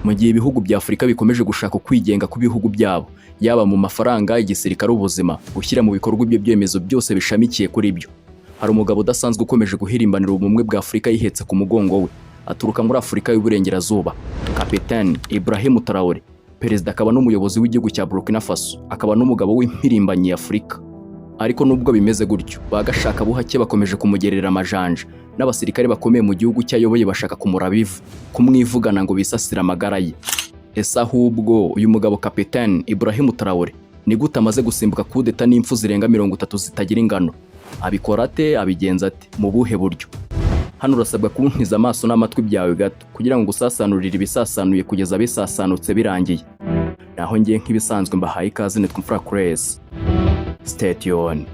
mu gihe ibihugu bya Afurika bikomeje gushaka kwigenga ku bihugu byabo, yaba mu mafaranga, igisirikare, ubuzima, gushyira mu bikorwa ibyo byemezo byose bishamikiye kuri byo. Hari umugabo udasanzwe ukomeje guhirimbanira ubumwe bwa Afurika yihetse ku mugongo we, aturuka muri Afurika y'Uburengerazuba, Kapiteni Ibrahim Traoré, perezida akaba n'umuyobozi w'igihugu cya Burkina Faso, akaba n'umugabo w'impirimbanyi Afurika. Ariko nubwo bimeze gutyo, bagashaka buhake bakomeje kumugerera amajanja, n'abasirikare bakomeye mu gihugu cyayoboye bashaka kumuraba ivu, kumwivugana ngo bisasire amagara ye. Ese ahubwo uyu mugabo Kapiteni Ibrahim Traoré ni gute amaze gusimbuka kudeta n'impfu zirenga 30 zitagira ingano? Abikora ate? Abigenza ate? Mu buhe buryo? Hano urasabwa kuntiza amaso n'amatwi byawe gato kugira ngo usasanurire ibisasanuye kugeza bisasanutse birangiye. Naho ngiye nk'ibisanzwe mbahaye ikaze, nitwa Mfura Crazy. Stay tuned.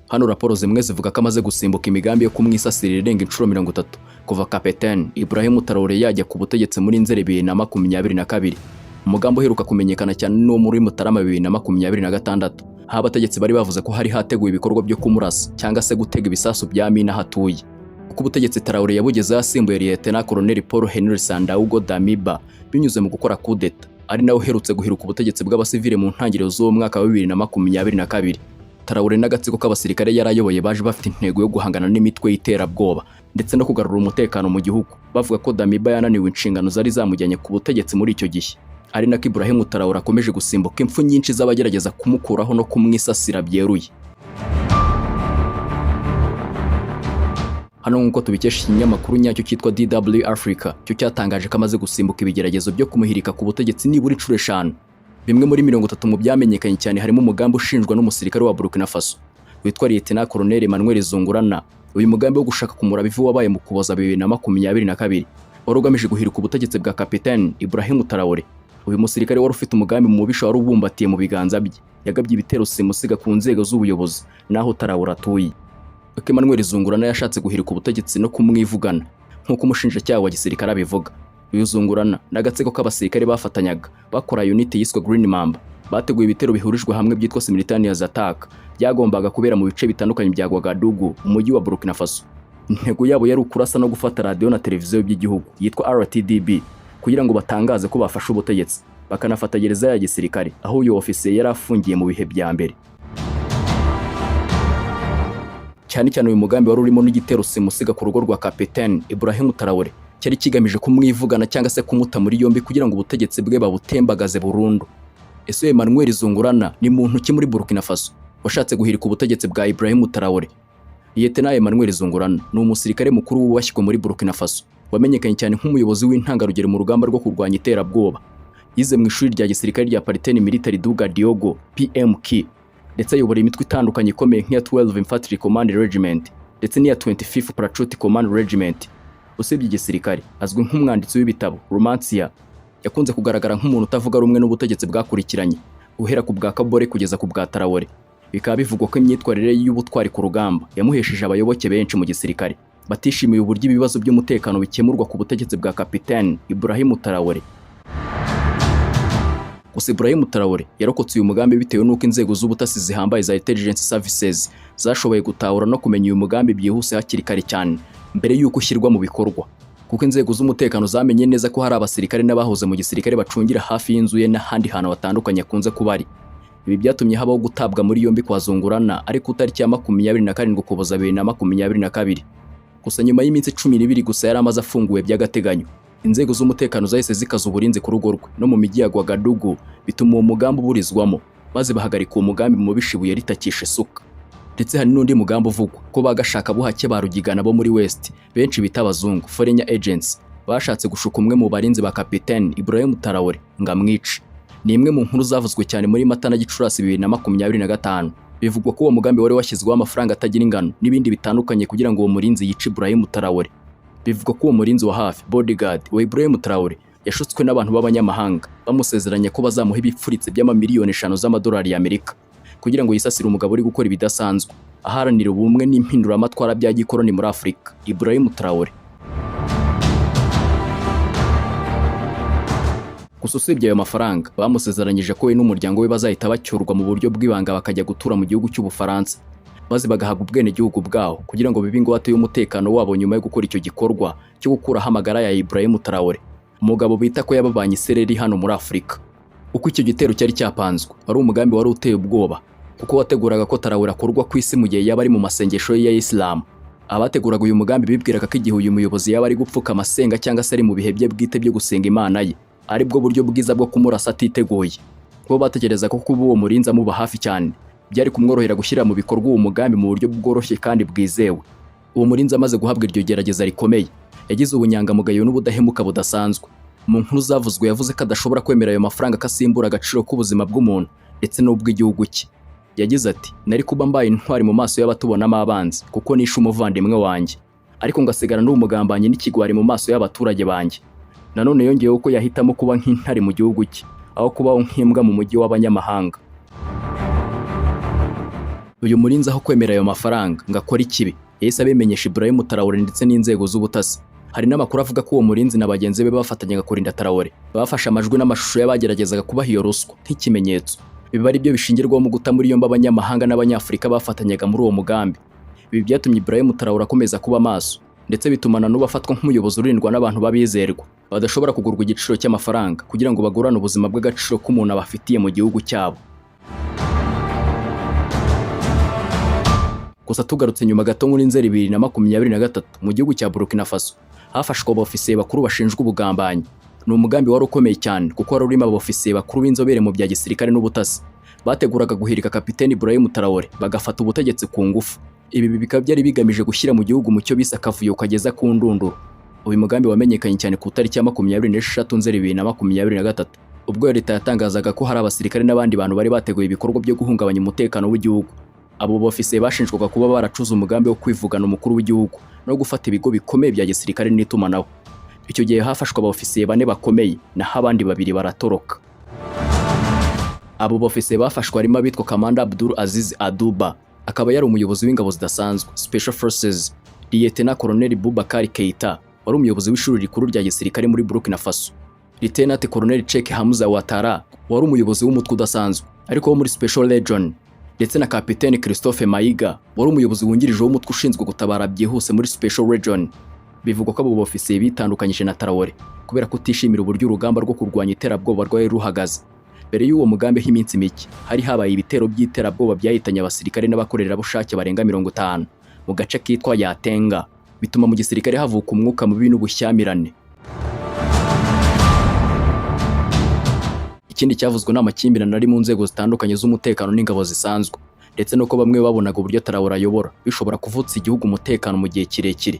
Hano raporo zimwe zivuga ko amaze gusimbuka imigambi yo kumwisasirira irenga inshuro 30 kuva Kapiteni Ibrahim Traoré yajya ku butegetsi muri Nzeri 2022. Umugambi uheruka kumenyekana cyane n'uwo muri Mutarama 2026, aho abategetsi bari bavuze ko hari hateguye ibikorwa byo kumurasa cyangwa se gutega ibisasu bya mina hatuye. Uko ubutegetsi Traoré yabugezeho asimbuye Lieutenant Colonel Paul Henri Sandaogo Damiba binyuze mu gukora kudeta, ari nawe uherutse guhiruka ubutegetsi bw'abasivile mu ntangiriro z'uwo mwaka wa 2022. Traoré n'agatsiko k'abasirikare yarayoboye baje bafite intego yo guhangana n'imitwe y'iterabwoba ndetse no kugarura umutekano mu gihugu, bavuga ko Damiba yananiwe inshingano zari zamujyanye ku butegetsi muri icyo gihe. Ari nako Ibrahim Traoré akomeje gusimbuka impfu nyinshi z'abagerageza kumukuraho no kumwisasira byeruye. Hano nk'uko tubikesha ikinyamakuru nyacyo cyitwa DW Africa, cyo cyatangaje ko amaze gusimbuka ibigeragezo byo kumuhirika ku butegetsi nibura inshuro 5. Bimwe muri 30 mu byamenyekanye cyane harimo umugambi ushinjwa n'umusirikare wa Burkina Faso witwa Lieutenant Colonel Emmanuel Zungurana. Uyu mugambi wo gushaka kumuraba ivu wabaye mu Kuboza 2022 wari ugamije guhirika ubutegetsi bwa Kapiteni Ibrahim Traoré. Uyu musirikare wari ufite umugambi mubisha wari ubumbatiye mu biganza bye, yagabye ibitero simusiga ku nzego z'ubuyobozi naho Traoré atuye. Emmanuel Zungurana yashatse guhirika ubutegetsi no kumwivugana nk'uko umushinjacyaha wa gisirikare abivuga. Uyu Zungurana n'agatsiko k'abasirikare bafatanyaga bakora unit yiswe Green Mamba, bateguye ibitero bihurijwe hamwe byitwa Simultaneous Attack byagombaga kubera mu bice bitandukanye bya Ouagadougou, umujyi wa Burkina Faso. Intego yabo yari ukurasa no gufata radio na televiziyo by'igihugu yitwa RTDB kugira ngo batangaze ko bafashe ubutegetsi, bakanafata gereza ya gisirikare aho uyu ofisiye yari afungiye mu bihe bya mbere. Cyane uyu mugambi wari urimo n'igitero simusiga ku rugo rwa Kapiteni Ibrahim Traoré cyari kigamije kumwivugana cyangwa se kumuta muri yombi kugira ngo ubutegetsi bwe babutembagaze burundu. Ese Emmanuel Zungurana ni muntu ki muri Burkina Faso washatse guhirika ubutegetsi bwa Ibrahim Traoré? Lieutenant Emmanuel Zungurana ni umusirikare mukuru wubashywe muri Burkina Faso, wamenyekanye cyane nk'umuyobozi w'intangarugero mu rugamba rwo kurwanya iterabwoba. Yize mu ishuri rya gisirikare rya Partene Militaire Douga Diogo PMK, ndetse ayobora imitwe itandukanye ikomeye nk'iya 12 Infantry Command Regiment ndetse n'iya 25th Patriotic Command Regiment. Usibye igisirikare, azwi nk'umwanditsi w'ibitabo, romancier. Yakunze kugaragara nk'umuntu utavuga rumwe n'ubutegetsi bwakurikiranye, uhera ku bwa Kabore kugeza ku bwa Traoré. Bikaba bivugwa ko imyitwarire y'ubutwari ku rugamba yamuhesheje abayoboke benshi mu gisirikare, batishimiye uburyo ibibazo by'umutekano bikemurwa ku butegetsi bwa Kapiteni Ibrahim Traoré. Gusa Ibrahim Traoré yarokotse uyu mugambi bitewe n'uko inzego z'ubutasi zihambaye za intelligence services zashoboye gutahura no kumenya uyu mugambi byihuse hakiri kare cyane mbere y'uko ushyirwa mu bikorwa, kuko inzego z'umutekano zamenye neza ko hari abasirikare n'abahoze mu gisirikare bacungira hafi y'inzu ye n'ahandi hantu hatandukanye akunze kuba ari. Ibi byatumye habaho gutabwa muri yombi kwa Zungurana ari ku tariki ya 27 Ukuboza 2022. Gusa nyuma y'iminsi 12 gusa yari amaze afunguwe by'agateganyo, inzego z'umutekano zahise zikaza uburinzi ku rugo rwe no mu mijyi ya Ouagadougou, bituma uwo mugambi uburizwamo maze bahagarika uwo mugambi mu bishibuye ritakisha isuka. Ndetse hari n'undi mugambi uvugwa ko bagashaka buhake barugigana bo muri West benshi bita abazungu foreign agents bashatse gushuka umwe mu barinzi ba Kapiteni Ibrahim Traoré ngamwice. Ni imwe mu nkuru zavuzwe cyane muri Mata na Gicurasi 2025. Bivugwa ko uwo mugambi wari washyizweho amafaranga atagira ingano n'ibindi bitandukanye kugira ngo uwo murinzi yice Ibrahim Traoré. Bivugwa ko uwo murinzi wa hafi bodyguard wa Ibrahim Traoré yashutswe n'abantu b'abanyamahanga bamusezeranye ko bazamuha ibipfuritse by'amamiliyoni 5 z'amadolari y'Amerika kugira ngo yisasire umugabo uri gukora ibidasanzwe aharanira ubumwe n'impinduramatwara bya gikoroni muri Afurika, Ibrahim Traoré. Gusa usibye ayo mafaranga bamusezeranyije ko we n'umuryango we bazahita bacyurwa mu buryo bw'ibanga bakajya gutura mu gihugu cy'Ubufaransa. maze bagahabwa ubwenegihugu bwaho kugira ngo bibe ingwate y'umutekano wabo nyuma yo gukora icyo gikorwa cyo gukuraho amagara ya Ibrahim Traoré, umugabo bita ko yababanye isereri hano muri Afurika. Uko icyo gitero cyari cyapanzwe wari umugambi wari uteye ubwoba, kuko wateguraga ko Traoré akorwa ku isi mu gihe yaba ari mu masengesho ya Islam. Abateguraga uyu mugambi bibwiraga ko igihe uyu muyobozi yaba ari gupfuka amasenga cyangwa se ari mu bihe bye bwite byo gusenga Imana ye, ari bwo buryo bwiza bwo kumurasa atiteguye. Kuko batekereza ko kuba uwo murinzi amuba hafi cyane byari kumworohera gushyira mu bikorwa uwo mugambi mu buryo bworoshye kandi bwizewe. Uwo murinzi amaze guhabwa iryo gerageza rikomeye, yagize ubunyangamugayo n'ubudahemuka budasanzwe. Mu nkuru zavuzwe yavuze ko adashobora kwemera ayo mafaranga kasimbura agaciro k'ubuzima bw'umuntu ndetse n'ubw'igihugu cye. Yagize ati, nari kuba mbaye intwari mu maso y'abatubonamo abanzi kuko nishe umuvandimwe wanjye, ariko ngasigara n'umugambanyi n'ikigwari mu maso y'abaturage banjye. Nanone yongeyeho ko yahitamo kuba nk'intare mu gihugu cye aho kubaho nk'imbwa mu mujyi w'abanyamahanga. Uyu murinzi aho kwemera ayo mafaranga ngo akore ikibi, yahise abimenyesha Ibrahim Traoré ndetse n'inzego z'ubutasi. Hari n'amakuru avuga ko uwo murinzi na bagenzi be bafatanyaga kurinda Traoré bafashe amajwi n'amashusho y'abageragezaga kubaha iyo ruswa nk'ikimenyetso. Biba ari byo bishingirwaho mu guta muri yombi abanyamahanga n'abanyafurika bafatanyaga muri uwo mugambi. Ibi byatumye Ibrahim Traoré akomeza kuba maso, ndetse bituma na n'ubu afatwa nk'umuyobozi urindwa n'abantu babizerwa badashobora kugurwa igiciro cy'amafaranga kugira ngo bagurane ubuzima bw'agaciro k'umuntu abafitiye mu gihugu cyabo. Gusa tugarutse nyuma gato muri Nzeri 2023 mu gihugu cya Burkina Faso hafashwe abofisiye bakuru bashinjwa ubugambanyi. Ni umugambi wari ukomeye cyane kuko wari urimo abofisiye bakuru b'inzobere mu bya gisirikare n'ubutasi bateguraga guhirika kapiteni Ibrahim Traoré bagafata ubutegetsi ku ngufu. Ibi bikaba byari bigamije gushyira mu gihugu mu cyo bisa akavuyo kageza ku ndunduro. Uyu mugambi wamenyekanye cyane ku itariki ya 26 Nzeri 2023 ubwo leta yatangazaga ko hari abasirikare n'abandi bantu bari bateguye ibikorwa byo guhungabanya umutekano w'igihugu. Abo bofisiye bashinjwaga kuba baracuze umugambi wo kwivugana umukuru w'igihugu no gufata ibigo bikomeye bya gisirikare n'itumanaho. Icyo gihe hafashwe abofisiye 4 bakomeye naho abandi 2 baratoroka. Abo bofisiye bafashwe harimo abitwa Kamanda Abdul Aziz Aduba, akaba yari umuyobozi w'ingabo zidasanzwe Special Forces, Lieutenant Colonel Boubacar Keita wari umuyobozi w'ishuri rikuru rya gisirikare muri Burkina Faso, Lieutenant Colonel Cheikh Hamza Ouattara wari umuyobozi w'umutwe udasanzwe ariko wo muri Special Legion, ndetse na Kapiteni Christophe Mayiga wari umuyobozi wungirije w'umutwe ushinzwe gutabara byihuse muri Special Region. Bivugwa ko abo bofisiye bitandukanyije na Traoré kubera kutishimira uburyo urugamba rwo kurwanya iterabwoba rwari ruhagaze. Mbere y'uwo mugambi h'iminsi mike hari habaye ibitero by'iterabwoba byahitanye abasirikare n'abakorerabushake barenga 50 mu gace kitwa Yatenga, bituma mu gisirikare havuka umwuka mubi n'ubushyamirane. Ikindi cyavuzwe n'amakimbirane ari mu nzego zitandukanye z'umutekano n'ingabo zisanzwe, ndetse nuko bamwe babonaga uburyo Traoré ayobora bishobora kuvutsa igihugu umutekano mu gihe kirekire.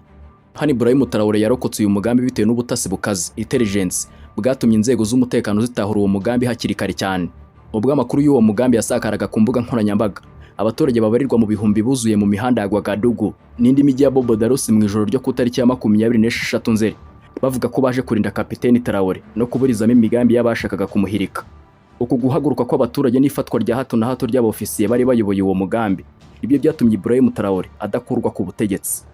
Hani Ibrahim Traoré yarokotse uyu mugambi bitewe n'ubutasi bukaze intelligence bwatumye inzego z'umutekano zitahura uwo mugambi hakiri kare cyane. Ubwo amakuru y'uwo mugambi yasakaraga ku mbuga nkoranyambaga, abaturage babarirwa mu bihumbi buzuye mu mihanda ya Ouagadougou n'indi mijyi ya Bobo Darusi mu ijoro ryo ku itariki ya 26 Nzeri bavuga ko baje kurinda Kapiteni Traoré no kuburizamo imigambi y'abashakaga kumuhirika. Uku guhaguruka kw'abaturage n'ifatwa rya hato na hato ry'abofisiye bari bayoboye uwo mugambi ibyo byatumye Ibrahim Traoré adakurwa ku butegetsi.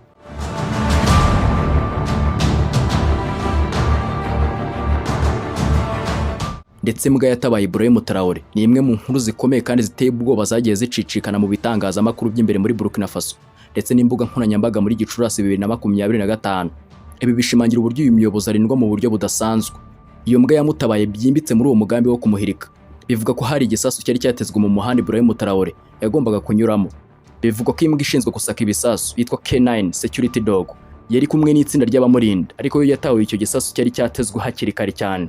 Ndetse mbwa yatabaye Ibrahim Traoré ni imwe mu nkuru zikomeye kandi ziteye ubwoba zagiye zicicikana mu bitangazamakuru by'imbere muri Burkina Faso ndetse n'imbuga nkoranyambaga muri Gicurasi 2025. Ibi bishimangira uburyo uyu muyobozi arindwa mu buryo budasanzwe. Iyo mbwa yamutabaye byimbitse muri uwo mugambi wo kumuhirika. Bivuga ko hari igisasu cyari cyatezwe mu muhanda Ibrahim Traoré yagombaga kunyuramo. Bivuga ko imbwa ishinzwe gusaka ibisasu yitwa K9 Security Dog yari kumwe n'itsinda ry'abamurinda, ariko yo yatawe icyo gisasu cyari cyatezwe hakiri kare cyane.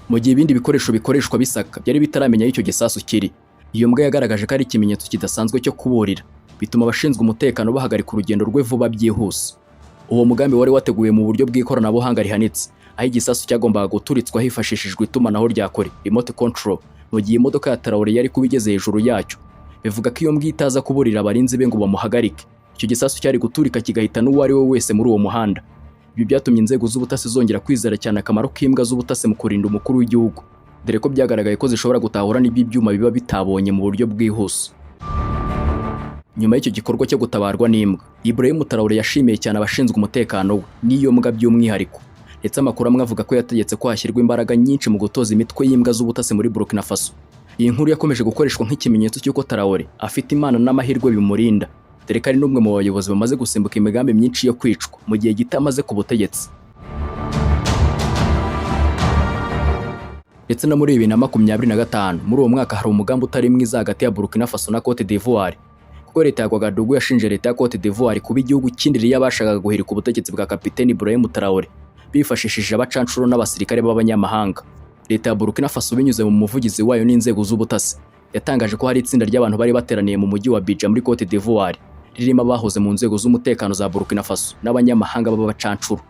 Mu gihe ibindi bikoresho bikoreshwa bisaka byari bitaramenya icyo gisasu kiri. Iyo mbwa yagaragaje ko ari ikimenyetso kidasanzwe cyo kuburira, bituma abashinzwe umutekano bahagarika urugendo rwe vuba byihuse. Uwo mugambi wari wateguye mu buryo bw'ikoranabuhanga rihanitse, aho igisasu cyagombaga guturitswa hifashishijwe itumanaho rya kure remote control, mu gihe imodoka ya Traoré yari kubigeze hejuru yacyo. Bivuga ko iyo mbwa itaza kuburira abarinzi be ngo bamuhagarike, icyo gisasu cyari guturika kigahita n'uwo ari we wese muri uwo muhanda. Ibi byatumye inzego z'ubutasi zongera kwizera cyane akamaro k'imbwa z'ubutasi mu kurinda umukuru w'igihugu, dore ko byagaragaye ko zishobora gutahura n'ibyuma biba bitabonye mu buryo bwihuse. Nyuma y'icyo gikorwa cyo gutabarwa n'imbwa, Ibrahim Traoré yashimiye cyane abashinzwe umutekano we n'iyo mbwa by'umwihariko, ndetse amakuru amwe avuga ko yategetse ko hashyirwa imbaraga nyinshi mu gutoza imitwe y'imbwa z'ubutasi muri Burkina Faso. Iyi nkuru yakomeje gukoreshwa nk'ikimenyetso cy'uko Traoré afite imana n'amahirwe bimurinda, dore ko ari n'umwe mu bayobozi bamaze gusimbuka imigambi myinshi yo kwicwa mu gihe gito amaze ku butegetsi. Ndetse no muri 2025 muri uwo mwaka hari umugambi utari mwiza hagati ya Burkina Faso na Cote d'Ivoire, kuko leta ya Ouagadougou yashinje leta ya Cote d'Ivoire kuba igihugu kindiri yabashakaga guhirika ubutegetsi bwa Kapiteni Ibrahim Traoré bifashishije abacancuro n'abasirikare b'abanyamahanga. Leta ya Burkina Faso binyuze mu muvugizi wayo n'inzego z'ubutasi yatangaje ko hari itsinda ry'abantu bari bateraniye mu mujyi wa Abidjan muri Cote d'Ivoire ririmo abahoze mu nzego z'umutekano za Burkina Faso n'abanyamahanga b'abacancuro.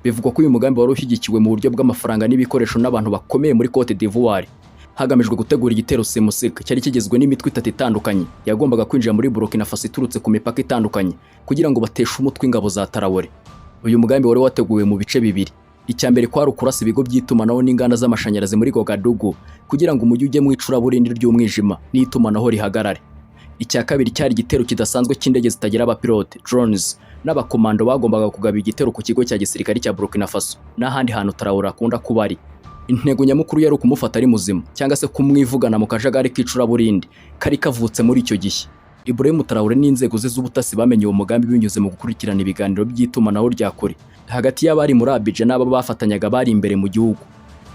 Bivugwa ko uyu mugambi wari ushyigikiwe mu buryo bw'amafaranga n'ibikoresho n'abantu bakomeye muri Cote d'Ivoire, hagamijwe gutegura igitero simusiga cyari kigizwe n'imitwe itatu itandukanye yagombaga kwinjira muri Burkina Faso iturutse ku mipaka itandukanye kugira ngo bateshe umutwe ingabo za Traoré. Uyu mugambi wari wateguwe mu bice bibiri. Icya mbere kwari ukurasa ibigo by'itumanaho n'inganda z'amashanyarazi muri Ouagadougou kugira ngo umujyi ujye mu icuraburindi ry'umwijima n'itumanaho rihagarare. Icya kabiri cyari igitero kidasanzwe cy'indege zitagira abapilote drones n'abakomando bagombaga kugaba igitero ku kigo cya gisirikare cya Burkina Faso n'ahandi hantu Traoré akunda kuba ari. Intego nyamukuru yari ukumufata ari muzima cyangwa se kumwivugana mu kajagari k'icuraburindi kari kavutse muri icyo gihe. Ibrahim Traoré n'inzego ze z'ubutasi bamenye uwo mugambi binyuze mu gukurikirana ibiganiro by'itumanaho rya kure hagati y'abari muri Abidjan n'abo bafatanyaga bari imbere mu gihugu.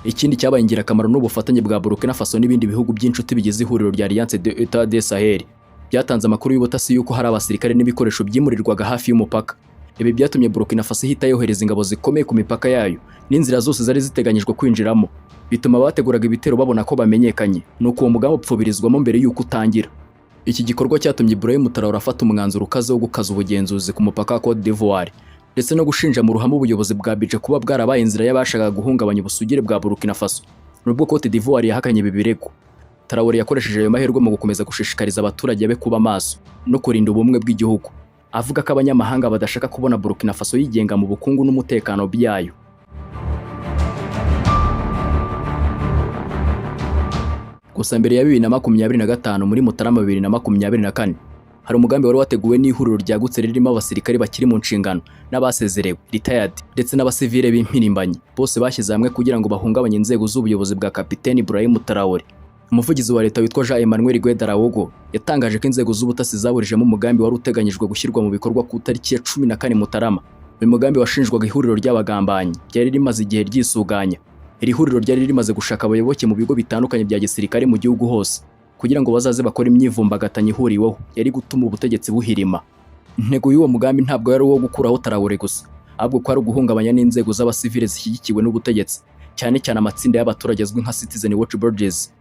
Ikindi cyabaye ingirakamaro n'ubufatanye bwa Burkina Faso n'ibindi bihugu by'inshuti bigize ihuriro rya Alliance des États du Sahel byatanze amakuru y'ubutasi yuko hari abasirikare n'ibikoresho byimurirwaga hafi y'umupaka. Ibi byatumye Burkina Faso ihita yohereza ingabo zikomeye ku mipaka yayo n'inzira zose zari ziteganyijwe kwinjiramo, bituma abateguraga ibitero babona ko bamenyekanye, nuko uwo mugambi upfubirizwamo mbere y'uko utangira. Iki gikorwa cyatumye Ibrahim Traoré afata umwanzuro ukaze wo gukaza ubugenzuzi ku mupaka wa Cote d'Ivoire ndetse no gushinja mu ruhame ubuyobozi bwa Abidjan kuba bwarabaye inzira y'abashakaga guhungabanya ubusugire bwa Burkina Faso. Nubwo Cote d'Ivoire yahakanye ibi birego, Traoré yakoresheje ayo mahirwe mu gukomeza gushishikariza abaturage be kuba maso no kurinda ubumwe bw'igihugu, avuga ko abanyamahanga badashaka kubona Burkina Faso yigenga mu bukungu n'umutekano byayo. Gusa mbere ya 2025 muri Mutarama 2024 hari umugambi wari wateguwe n'ihuriro ryagutse ririmo abasirikare bakiri mu nshingano n'abasezerewe retired ndetse n'abasivile b'impirimbanyi, bose bashyize hamwe kugira ngo bahungabanye inzego z'ubuyobozi bwa Kapiteni Ibrahim Traoré. Umuvugizi wa leta witwa Jean-Emmanuel Guedarawogo yatangaje ko inzego z'ubutasi zaburijemo umugambi wari uteganyijwe gushyirwa mu bikorwa ku tariki ya 14 Mutarama. Uyu mugambi washinjwaga ihuriro ry'abagambanyi ryari rimaze igihe ryisuganya. Iri huriro ryari rimaze gushaka abayoboke mu bigo bitandukanye bya gisirikare mu gihugu hose kugira ngo bazaze bakora imyivumbagatanyo ihuriweho yari gutuma ubutegetsi buhirima. Intego y'uwo mugambi ntabwo yari uwo gukuraho Traoré gusa, ahubwo kwari guhungabanya n'inzego z'abasivile zishyigikiwe n'ubutegetsi, cyane cyane amatsinda y'abaturage azwi nka Citizen Watch Bodies.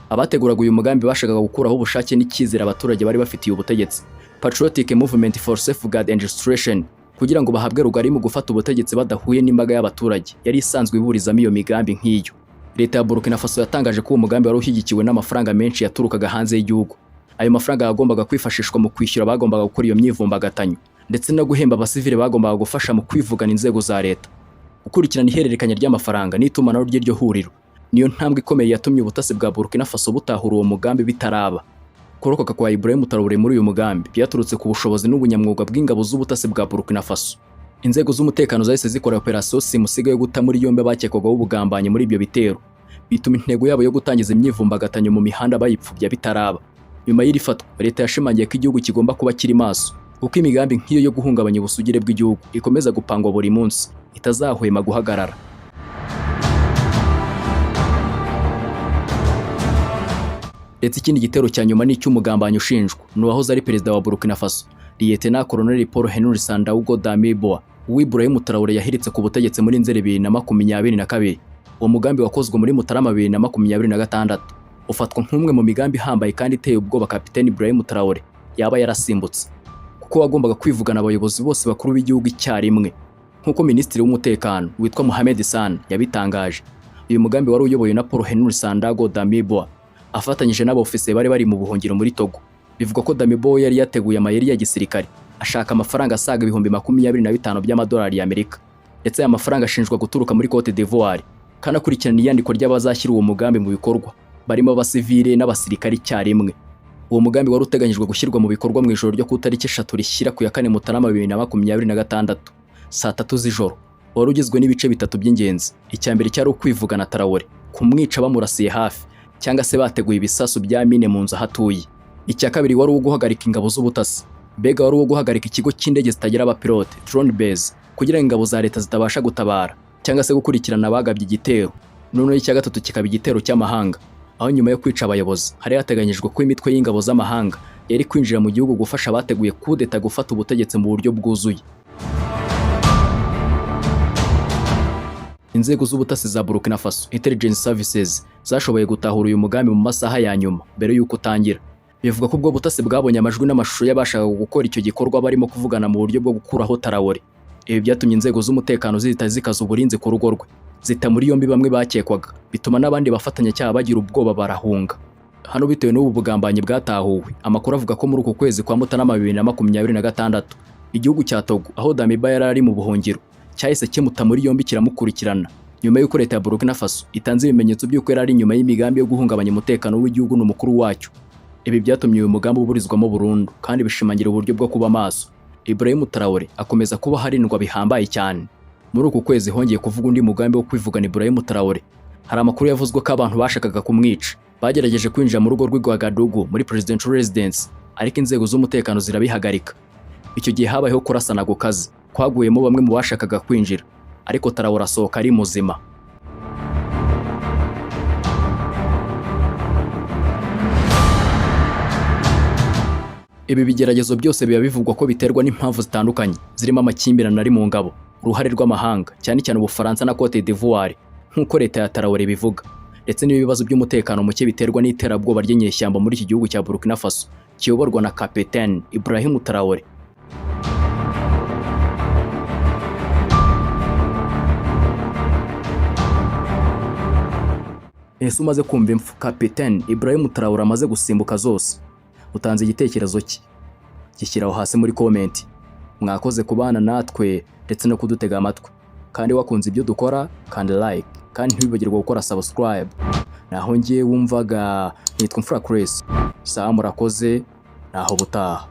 Abateguraga uyu mugambi bashakaga gukuraho ubushake n'icyizere abaturage bari bafitiye ubutegetsi, Patriotic Movement for Safeguard and Restoration, kugira ngo bahabwe rugari mu gufata ubutegetsi badahuye n'imbaga y'abaturage yari isanzwe iburizamo iyo migambi nk'iyo. Leta ya Burkina Faso yatangaje ko uwo mugambi wari ushyigikiwe n'amafaranga menshi yaturukaga hanze y'igihugu. Ayo mafaranga yagombaga kwifashishwa mu kwishyura bagombaga gukora iyo myivumbagatanyo ndetse no guhemba abasivile bagombaga gufasha mu kwivugana inzego za leta. Gukurikirana ihererekanya ry'amafaranga n'itumanaho ry'iryo huriro niyo ntambwe ikomeye yatumye ubutasi bwa Burkina Faso butahura uwo mugambi bitaraba. Kurokoka kwa Ibrahim Traoré muri uyu mugambi byaturutse ku bushobozi n'ubunyamwuga bw'ingabo z'ubutasi bwa Burkina Faso. Inzego z'umutekano zahise zikora operation simusiga yo guta muri yombi abakekwagaho ubugambanyi muri ibyo bitero, bituma intego yabo yo gutangiza imyivumbagatanyo mu mihanda bayipfubya bitaraba. Nyuma y'iri fatwa, leta yashimangiye ko igihugu kigomba kuba kiri maso, kuko imigambi nk'iyo yo guhungabanya ubusugire bw'igihugu ikomeza gupangwa buri munsi, itazahwema guhagarara. Ndetse ikindi gitero cya nyuma ni icy'umugambanyi ushinjwa n'uwahoze ari perezida wa Burkina Faso, Lieutenant Colonel Paul Henri Sandaogo Damibo, Ibrahim Traoré yahiritse ku butegetsi muri Nzeri 2022. Uwo mugambi wakozwe muri Mutarama 2026 ufatwa nk'umwe mu migambi ihambaye kandi iteye ubwoba Kapiteni Ibrahim Traoré yaba yarasimbutse, kuko wagombaga kwivugana abayobozi bose bakuru b'igihugu icyarimwe, nk'uko Minisitiri w'Umutekano witwa Mohamed San yabitangaje. Uyu mugambi wari uyobowe na Paul Henri Sandaogo Damibo afatanyije n'abofisiye bari mu buhungiro muri Togo. Bivugwa ko Damibo yari yateguye amayeri ya gisirikare ashaka amafaranga asaga 25,000 by'amadolari y'Amerika, ndetse aya mafaranga ashinjwa guturuka muri Cote d'Ivoire, kandi akurikirana iyandikwa ry'abazashyira uwo mugambi mu bikorwa barimo abasivile n'abasirikare icyarimwe. Uwo mugambi wari uteganyijwe gushyirwa mu bikorwa mu ijoro ryo ku tariki 3 rishyira ku ya 4 Mutarama 2026 saa 3 z'ijoro. Wari ugizwe n'ibice bitatu by'ingenzi. Icya mbere cyari ukwivugana Traoré, kumwica bamurasiye hafi cyangwa se bateguye ibisasu bya mine mu nzu ahatuye. Icya kabiri wari uguhagarika ingabo z'ubutasi mbega wari uwo guhagarika ikigo cy'indege zitagira abapilote drone base kugira ngo ingabo za leta zitabasha gutabara cyangwa se gukurikirana abagabye igitero. Noneho icya gatatu kikaba igitero cy'amahanga, aho nyuma yo kwica abayobozi hari hateganyijwe ko imitwe y'ingabo z'amahanga yari kwinjira mu gihugu gufasha abateguye kudeta gufata ubutegetsi mu buryo bwuzuye. Inzego z'ubutasi za Burkina Faso Intelligence Services zashoboye gutahura uyu mugambi mu masaha ya nyuma mbere y'uko utangira. Bivuga ko ubwo butasi bwabonye amajwi n'amashusho y'abashaka gukora icyo gikorwa barimo kuvugana mu buryo bwo gukuraho Traoré. Ibi byatumye inzego z'umutekano zihita zikaza uburinzi ku rugo rwe, zita muri yombi bamwe bakekwaga, bituma n'abandi bafatanyacyaha bagira ubwoba barahunga. Hano bitewe n'ubu bugambanyi bwatahuwe, amakuru avuga ko muri uku kwezi kwa Mutarama 2026 igihugu cya Togo aho Damiba yari ari mu buhungiro cyahise kimuta muri yombi kiramukurikirana nyuma y'uko leta ya Burkina Faso itanze ibimenyetso by'uko yari ari nyuma y'imigambi yo guhungabanya umutekano w'igihugu n'umukuru wacyo. Ibi byatumye uyu mugambi uburizwamo burundu kandi bishimangira uburyo bwo kuba maso. Ibrahim Traoré akomeza kuba harindwa bihambaye cyane. Muri uku kwezi hongeye kuvuga undi mugambi wo kwivugana Ibrahim Traoré. Hari amakuru yavuzwe ko abantu bashakaga kumwica bagerageje kwinjira mu rugo rw'i Ouagadougou muri presidential residence, ariko inzego z'umutekano zirabihagarika. Icyo gihe habayeho kurasana gukaze kwaguyemo bamwe mu bashakaga kwinjira, ariko Traoré asohoka ari muzima. Ibi bigeragezo byose biba bivugwa ko biterwa n'impamvu zitandukanye zirimo amakimbirane ari mu ngabo, uruhare rw'amahanga cyane cyane Ubufaransa na Cote d'Ivoire nk'uko leta ya Traoré bivuga, ndetse n'ibibazo by'umutekano muke biterwa n'iterabwoba ry'inyeshyamba muri iki gihugu cya Burkina Faso kiyoborwa na Kapiteni Ibrahim Traoré. Ese umaze kumva impfu Kapiteni Ibrahim Traoré amaze gusimbuka zose, utanze igitekerezo cye, gishyiraho hasi muri comment. Mwakoze kubana natwe ndetse no kudutega amatwi, kandi wakunze ibyo dukora kandi like, kandi ntibibagirwe gukora subscribe. Naho ngiye wumvaga nitwa Mfura Chris. Murakoze, naho butaha.